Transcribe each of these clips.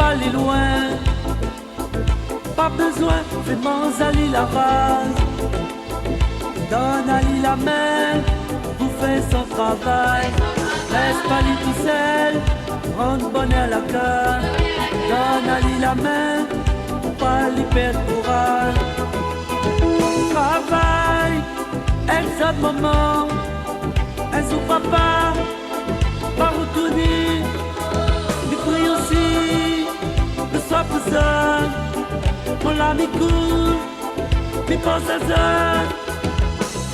pas aller loin. Pas besoin, vraiment Ali la rase. Donne Ali la main, vous faites son travail. Laisse pas lui tout seul, rendre bonheur la cœur. Donne Ali la main, pour pas lui perdre courage. Travail, exode maman, elle sous papa, pas retourner. Lui prie aussi, le soir pour ça. Mon ami court, mais pense à ça.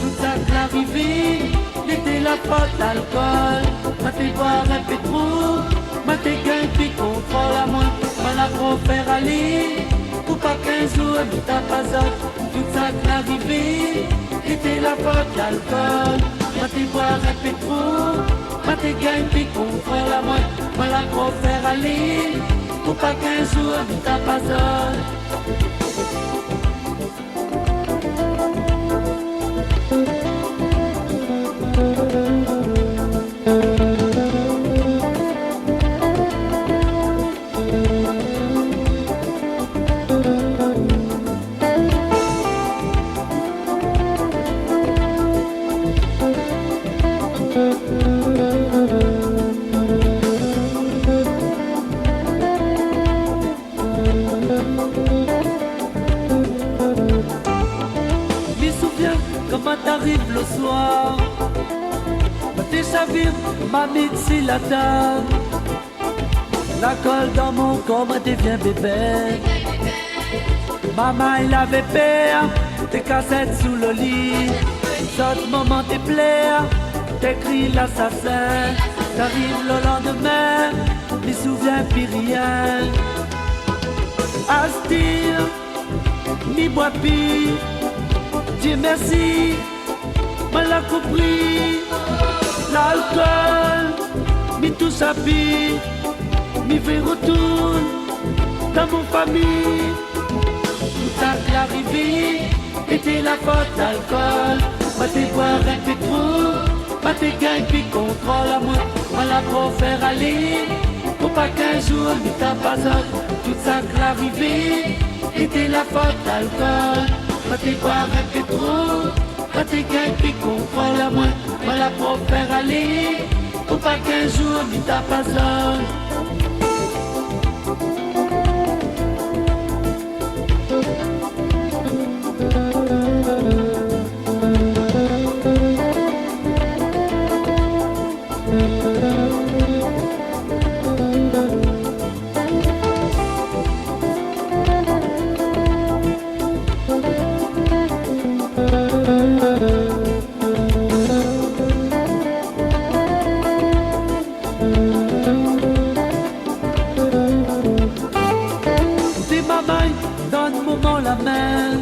Tout ça que l'arrivée, l'été la faute d'alcool. Ma t'es boire un peu trop, ma t'es gain puis contrôle à moi. Ma la pro faire aller, pour pas qu'un jour elle t'a pas autre. Tout ça que l'arrivée, l'été la faute d'alcool. Ma t'es boire un peu trop, ma t'es gain puis contrôle à moi. Ma la pro faire aller, pour pas qu'un jour elle t'a pas autre. Comment t'arrives le soir, tes chavires, ma médecine la table. La colle dans mon corps me devient bébé. Maman il avait peur, tes cassettes sous le lit. Saute moment tes plaies, t'écris l'assassin. T'arrives le lendemain, m'y souviens plus rien. Astir, m'y bois plus. Dieu merci, mal a compris. L'alcool, m'y touche à vie, m'y fait retourne dans mon famille. Tout ça qui arrivé, était la faute d'alcool. Ma t'es boire un peu trop, ma t'es gagne puis contrôle à moi. Mal a trop faire aller, pour pas qu'un jour m'y t'a pas autre. Tout ça qui arrivé, était la faute d'alcool. Ma t'es boire un peu trop, ma t'es gagne puis contrôle à moi. Ma la pour faire aller, pour pas qu'un jour m'y t'a pas autre. Donne-moi la main.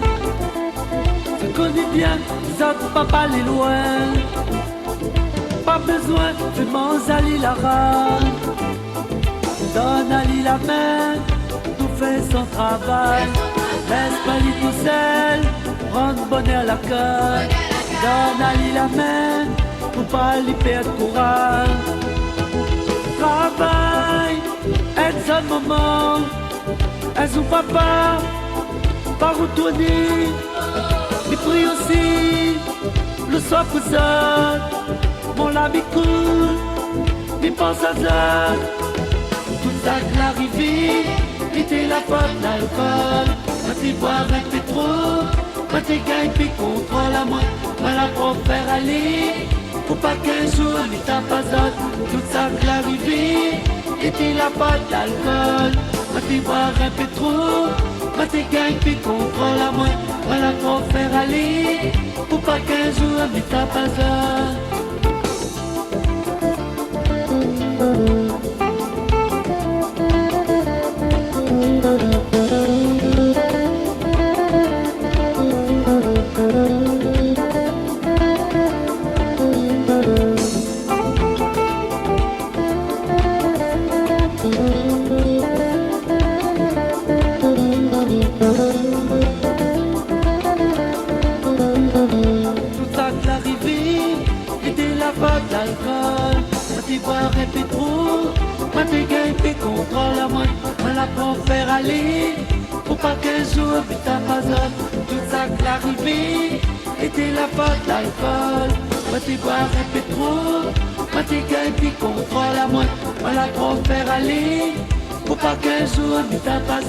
Je connais bien, ça va pas aller loin. Pas besoin, je m'en Ali la rame. Donne Ali la main, tout fait son travail. Laisse pas lui tout seul, rendre bonheur la cœur. Donne Ali la main, pour pas lui perdre courage. Travail, aide son moment. Elle son papa, pas retourner. Mais prie aussi, le soir pour ça. Mon ami court, mais pense à ça. Tout ça qui l'arrivée, était la faute d'alcool. Ma t'es boire un peu trop, ma t'es gagne puis contrôle à moi. Ma la pour faire aller, pour pas qu'un jour m'y t'a pas autre. Tout ça qui l'arrivée, était la faute d'alcool. Ma t'es boire un peu trop, ma t'es gagne puis contrôle à moi. Ma la pour faire aller, pour pas qu'un jour m'y t'a pas autre. Tout ça que l'arrivée était trop faire aller, pour pas qu'un jour vite à pas tout ça que l'arrivée était la faute l'alcool. Moi t'es boire un peu trop, moi t'es qu'un puis contrôle à moi, moi la trop faire aller, pour pas qu'un jour vite à pas